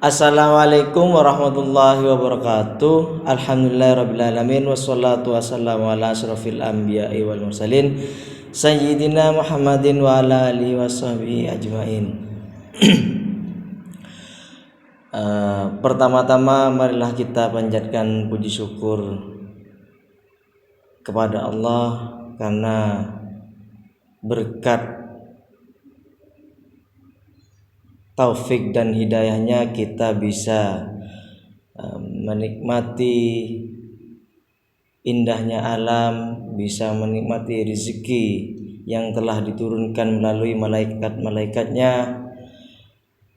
Assalamualaikum warahmatullahi wabarakatuh. Alhamdulillahirrabbilalamin. Wassalatu wassalamu ala asrafil anbiya'i wal mursalin Sayyidina Muhammadin wa ala alihi washabihi ajmain. Pertama-tama marilah kita panjatkan puji syukur kepada Allah karena berkat taufik dan hidayahnya kita bisa menikmati indahnya alam, bisa menikmati rezeki yang telah diturunkan melalui malaikat-malaikatnya.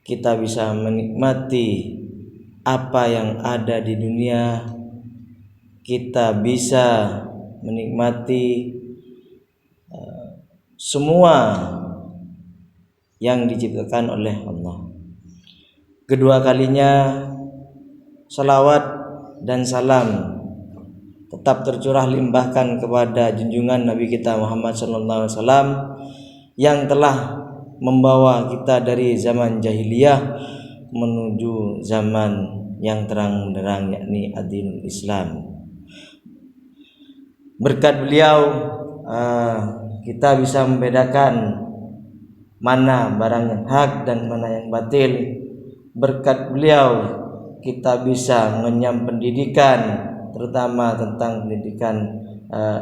Kita bisa menikmati apa yang ada di dunia, kita bisa menikmati semua yang diciptakan oleh Allah. Kedua kalinya salawat dan salam tetap tercurah limpahkan kepada junjungan Nabi kita Muhammad SAW yang telah membawa kita dari zaman jahiliyah menuju zaman yang terang benderang, yakni ad-dinul Islam. Berkat beliau kita bisa membedakan mana barang yang hak dan mana yang batil. Berkat beliau kita bisa mengenyam pendidikan, terutama tentang pendidikan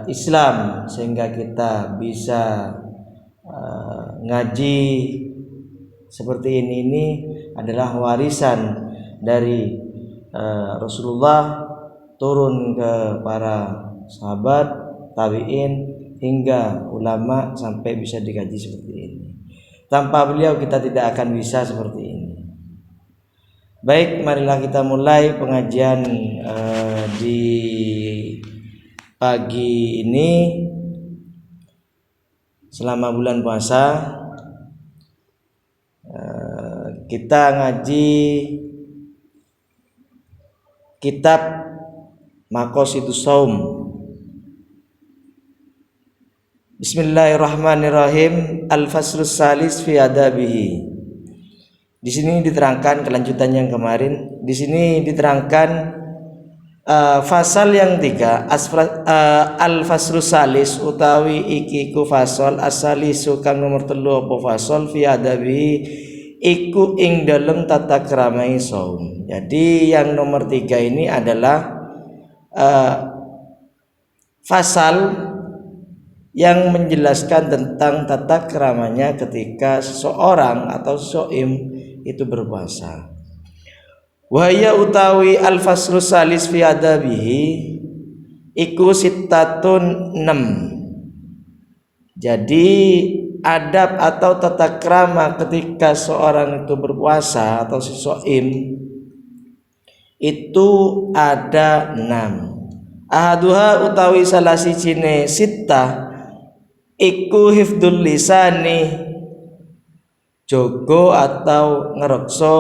Islam, sehingga kita bisa ngaji seperti ini adalah warisan dari Rasulullah turun ke para sahabat, tabi'in hingga ulama sampai bisa dikaji seperti ini. Tanpa beliau kita tidak akan bisa seperti ini. Baik, marilah kita mulai pengajian di pagi ini selama bulan puasa. Kita ngaji kitab Maqasidus Shaum. Bismillahirrahmanirrahim. Al-faslus salis fi adabihi. Di sini diterangkan kelanjutan yang kemarin. Di sini diterangkan fasal yang 3. Al-faslus salis utawi iki ku fasal asalisu kang nomor 3 apa fasal fi adabihi iku ing dalem tata kramae saum. Jadi yang nomor 3 ini adalah fasal yang menjelaskan tentang tata keramanya ketika seseorang atau shaim itu berpuasa. Wahya utawi al-faslu salis fi adabihi iku sittatun 6. Jadi adab atau tata krama ketika seorang itu berpuasa atau si shaim itu ada 6. Ahaduha utawi salah sijine sittah iku hifdzul lisani, jogo atau ngerekso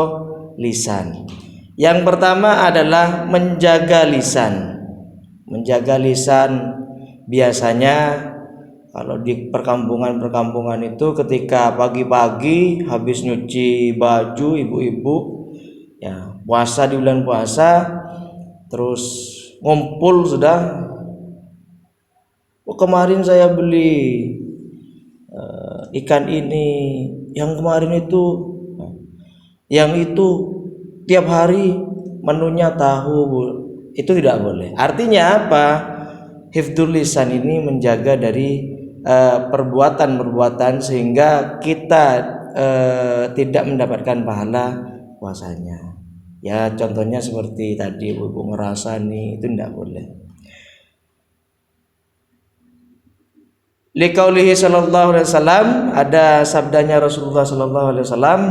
lisan. Yang pertama adalah menjaga lisan. Menjaga lisan biasanya kalau di perkampungan itu ketika pagi-pagi habis nyuci baju ibu-ibu ya, puasa di bulan puasa, terus ngumpul sudah. Kemarin saya beli ikan ini, yang kemarin itu, yang itu tiap hari menunya tahu. Itu tidak boleh. Artinya apa? Hifdzul lisan ini menjaga dari perbuatan-perbuatan sehingga kita tidak mendapatkan pahala puasanya. Ya contohnya seperti tadi ibu ngerasa nih, itu tidak boleh. Liqaulihi sallallahu alaihi wasallam, ada sabdanya Rasulullah sallallahu alaihi wasallam,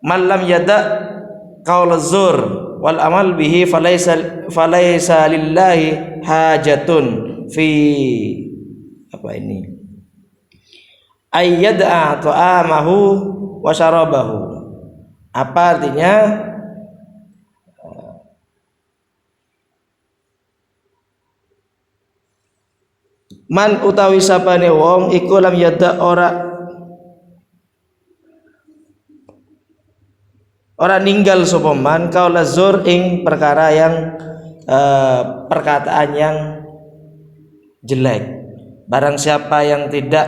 "Man lam yada qaulaz zur wal amal bihi falaysa lillahi hajatun fi apa ini? Ayyad'a ta'amahu wa syarabahu." Apa artinya? Man utawi sapane wong iku lam yada ora Orang ninggal sapa man qaula zur ing perkara yang perkataan yang jelek. Barang siapa yang tidak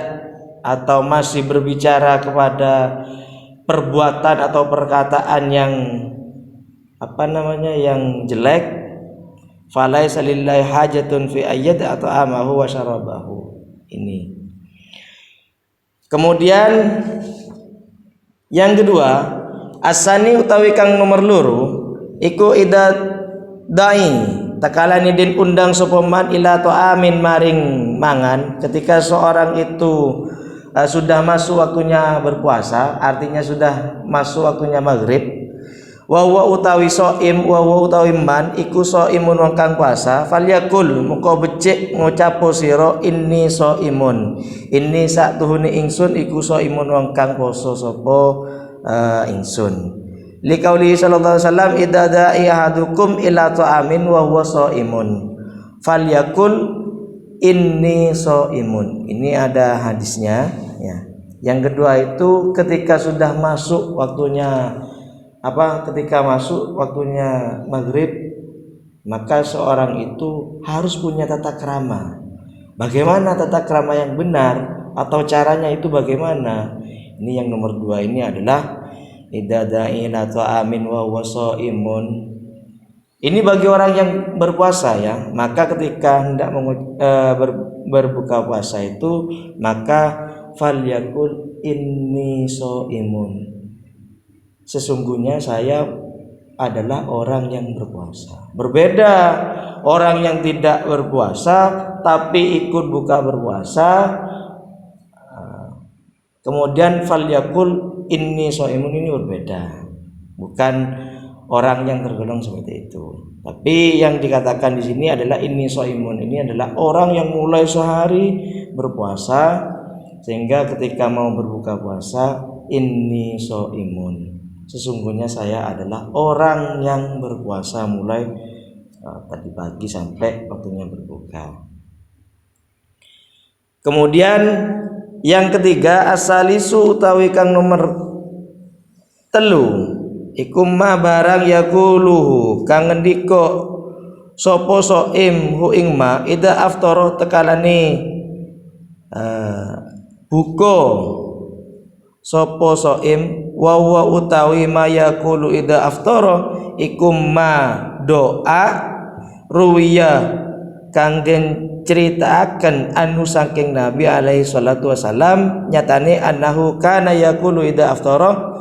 atau masih berbicara kepada perbuatan atau perkataan yang yang jelek, falaisa lillahi hajatun fi ayyad atau amahu wa syarabahu. Ini. Kemudian yang kedua, asani utawi kang nomor loro iku ida dai takalani den undang sapa man ila amin maring mangan ketika seorang itu sudah masuk waktunya berpuasa, artinya sudah masuk waktunya maghrib. Wa utawi soim wa utawi man iku soimun wong kang puasa, falyakul muka becik ngucapo sira inni soimun, inni satuhune ingsun iku soimun wong kang poso sapa ingsun. Liqauli sallallahu alaihi wasallam idza da'i ahadukum ila ta'amin wa huwa soimun falyakul inni soimun. Ini ada hadisnya ya. Yang kedua itu ketika sudah masuk waktunya ketika masuk waktunya maghrib, maka seorang itu harus punya tata krama. Bagaimana tata krama yang benar atau caranya itu bagaimana? Ini yang nomor dua, ini adalah idza da'ila ta'amin wa huwa shaimun. Ini bagi orang yang berpuasa ya, maka ketika hendak berbuka puasa itu maka falyakul inni shaimun. Sesungguhnya saya adalah orang yang berpuasa. Berbeda orang yang tidak berpuasa tapi ikut buka berpuasa, kemudian falyakul inni shaimun, ini berbeda. Bukan orang yang tergolong seperti itu. Tapi yang dikatakan di sini adalah inni shaimun. Ini adalah orang yang mulai sehari berpuasa sehingga ketika mau berbuka puasa inni shaimun. Sesungguhnya saya adalah orang yang berpuasa mulai tadi pagi sampai waktunya berbuka. Kemudian yang ketiga, asalisu utawi kang nomor telu iku ma barang yaquluhu kang ngendika sapa shaim hu ing ma ida aftara tekalane buka sapa shaim wa utawi ma yaqulu ida aftara iku ma doa ruwiya kang den ceritakan anu saking Nabi alaihi salatu wasalam nyatane annahu kana yaqulu ida aftara.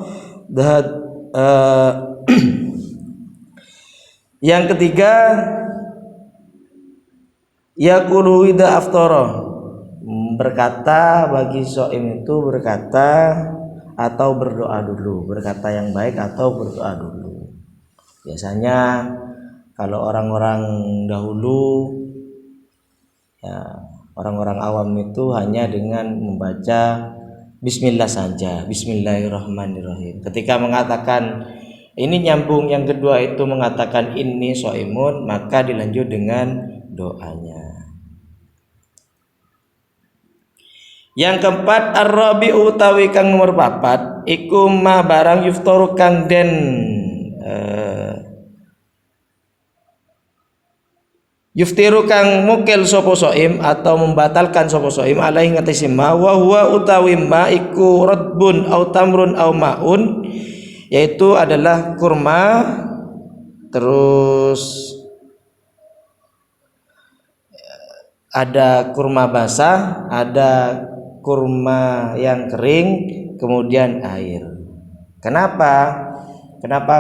Yang ketiga, yaqulu ida aftara, berkata bagi shaim itu berkata atau berdoa dulu, berkata yang baik atau berdoa dulu. Biasanya kalau orang-orang dahulu ya, orang-orang awam itu hanya dengan membaca bismillah saja, bismillahirrahmanirrahim. Ketika mengatakan ini nyambung yang kedua itu mengatakan inni shaimun, maka dilanjut dengan doanya. Yang keempat, ar-rabi'u utawi kang nomor 4 iku ma barang yuftaru kang den yuftiru kang mukil sapa shaim atau membatalkan sapa shaim alaihi ngatasi ma wa huwa utawi ma iku radbun au tamrun au maun, yaitu adalah kurma, terus ada kurma basah, ada kurma yang kering, kemudian air. Kenapa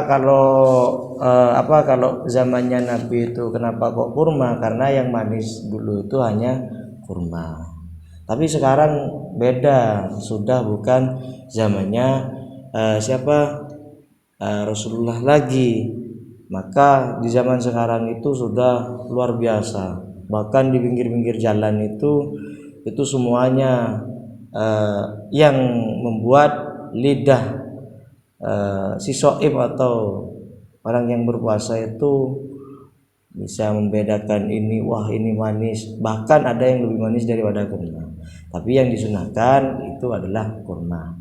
kalau zamannya Nabi itu kenapa kok kurma? Karena yang manis dulu itu hanya kurma. Tapi sekarang beda, sudah bukan zamannya Rasulullah lagi. Maka di zaman sekarang itu sudah luar biasa. Bahkan di pinggir-pinggir jalan itu semuanya yang membuat lidah si shaim atau orang yang berpuasa itu bisa membedakan ini, wah ini manis, bahkan ada yang lebih manis daripada kurma. Tapi yang disunahkan itu adalah kurma.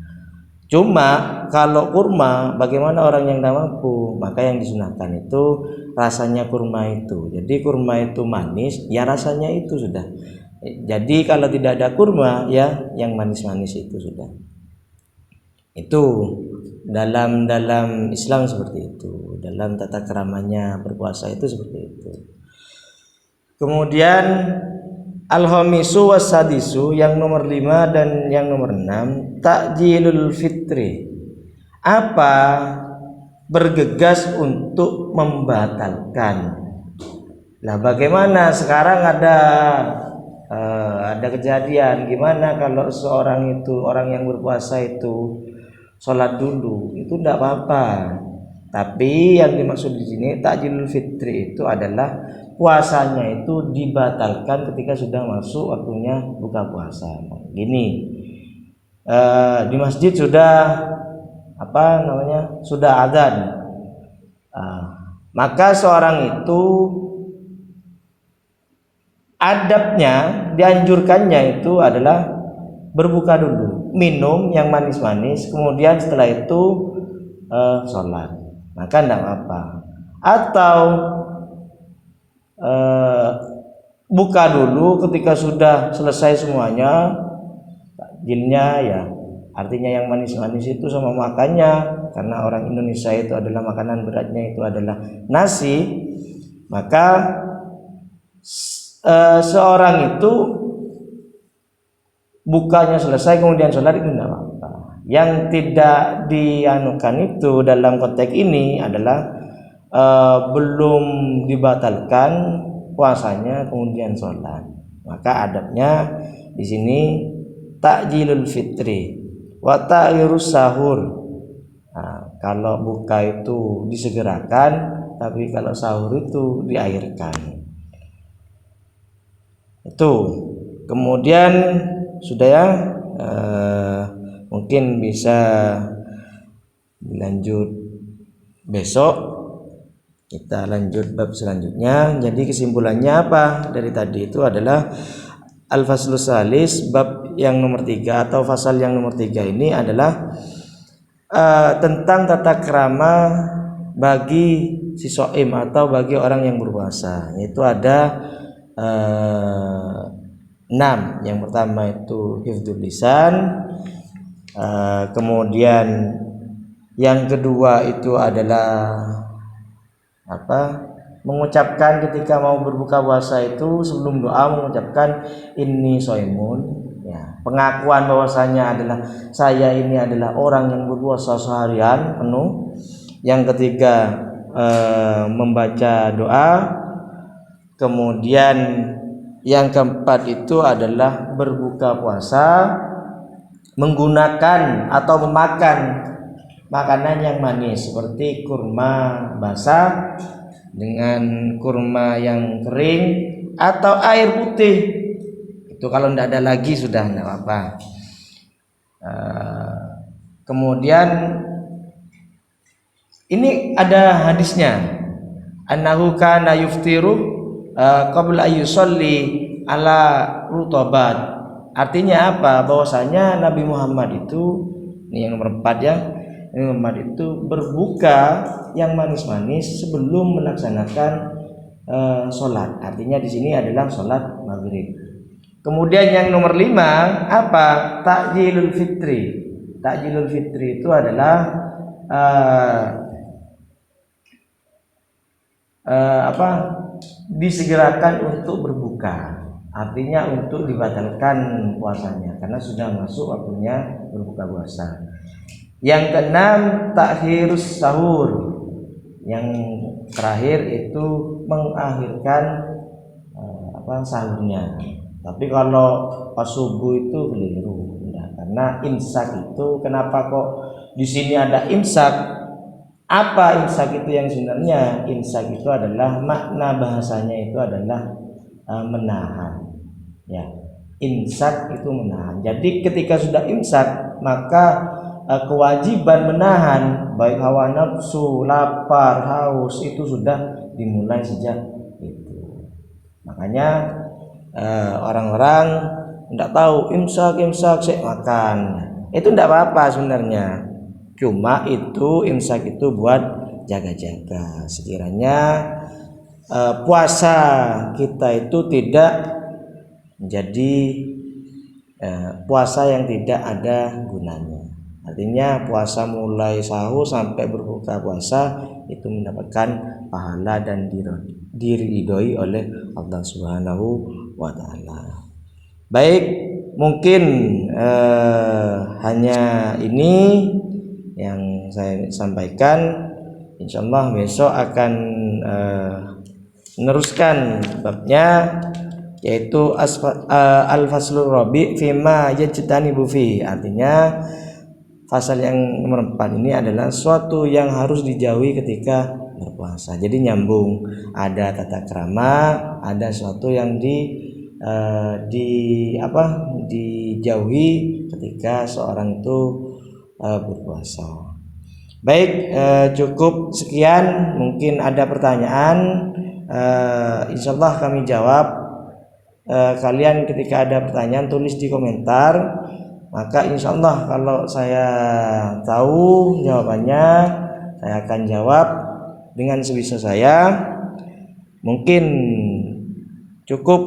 Cuma kalau kurma, bagaimana orang yang tidak mampu, maka yang disunahkan itu rasanya kurma itu. Jadi kurma itu manis, ya rasanya itu sudah. Jadi kalau tidak ada kurma, ya yang manis-manis itu sudah. Itu dalam Islam seperti itu, dalam tata keramanya berpuasa itu seperti itu. Kemudian al-khamisu wasadisu, yang nomor 5 dan yang nomor 6, takjilul fitri. Apa? Bergegas untuk membatalkan. Nah, bagaimana sekarang ada kejadian gimana kalau seorang itu, orang yang berpuasa itu sholat dulu, itu tidak apa-apa. Tapi yang dimaksud di sini takjilul fitri itu adalah puasanya itu dibatalkan ketika sudah masuk waktunya buka puasa. Gini, di masjid sudah sudah adzan, maka seorang itu adabnya, dianjurkannya itu adalah berbuka dulu, minum yang manis-manis, kemudian setelah itu sholat, maka tidak apa. Atau buka dulu ketika sudah selesai semuanya takjilnya, ya artinya yang manis-manis itu sama makannya, karena orang Indonesia itu adalah makanan beratnya itu adalah nasi, maka seorang itu bukanya selesai kemudian sholat itu tidak apa-apa. Yang tidak dianukan itu dalam konteks ini adalah belum dibatalkan puasanya kemudian sholat, maka adabnya di sini takjilul fitri wa ta'khirus sahur. Nah, kalau buka itu disegerakan, tapi kalau sahur itu diakhirkan. Itu kemudian sudah ya, mungkin bisa dilanjut besok, kita lanjut bab selanjutnya. Jadi kesimpulannya apa dari tadi itu adalah al-faslus salis, bab yang nomor 3 atau fasal yang nomor 3 ini adalah tentang tata krama bagi si shaim atau bagi orang yang berpuasa. Yaitu ada 6. Yang pertama itu hifdzul lisan, kemudian yang kedua itu adalah mengucapkan ketika mau berbuka puasa itu sebelum doa mengucapkan inni shaimun, ya, pengakuan bahwasanya adalah saya ini adalah orang yang berpuasa seharian penuh. Yang ketiga membaca doa. Kemudian yang keempat itu adalah berbuka puasa menggunakan atau memakan makanan yang manis seperti kurma basah dengan kurma yang kering atau air putih. Itu kalau tidak ada lagi sudah tidak apa-apa. Kemudian ini ada hadisnya, annahu kana yuftiru qabla ayyusalli ala rutabat. Artinya apa? Bahwasanya Nabi Muhammad itu, ini yang nomor 4 ya, Nabi Muhammad itu berbuka yang manis-manis sebelum melaksanakan sholat. Artinya di sini adalah sholat maghrib. Kemudian yang nomor 5 apa? Takjilul fitri. Takjilul fitri itu adalah disegerakan untuk berbuka, artinya untuk dibatalkan puasanya karena sudah masuk waktunya berbuka puasa. Yang keenam takhirus sahur, yang terakhir itu mengakhirkan sahurnya. Tapi kalau pas subuh itu keliru, ya, karena imsak itu, kenapa kok di sini ada imsak? Apa imsak itu yang sebenarnya? Imsak itu adalah makna bahasanya itu adalah menahan. Ya, imsak itu menahan. Jadi ketika sudah imsak, maka kewajiban menahan baik hawa nafsu, lapar, haus itu sudah dimulai sejak itu. Makanya orang-orang tidak tahu imsak saya makan. itu tidak apa-apa sebenarnya. Cuma itu imsak itu buat jaga-jaga sekiranya puasa kita itu tidak menjadi puasa yang tidak ada gunanya. Artinya puasa mulai sahur sampai berbuka puasa itu mendapatkan pahala dan diridhoi oleh Allah Subhanahu wa taala. Baik, mungkin hanya ini yang saya sampaikan. Insyaallah besok akan meneruskan babnya, yaitu al-faslur rabi fima yajtanibu fi. Artinya pasal yang nomor 4 ini adalah suatu yang harus dijauhi ketika berpuasa. Jadi nyambung, ada tata krama, ada suatu yang dijauhi ketika seorang itu berpuasa. Baik, cukup sekian. Mungkin ada pertanyaan, insyaallah kami jawab. Kalian ketika ada pertanyaan tulis di komentar, maka insyaallah kalau saya tahu jawabannya saya akan jawab dengan sebisa saya. Mungkin cukup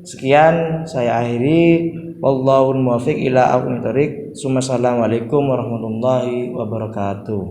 sekian saya akhiri. Wallahul muwaffiq ila aqwamit thoriq. Assalamualaikum warahmatullahi wabarakatuh.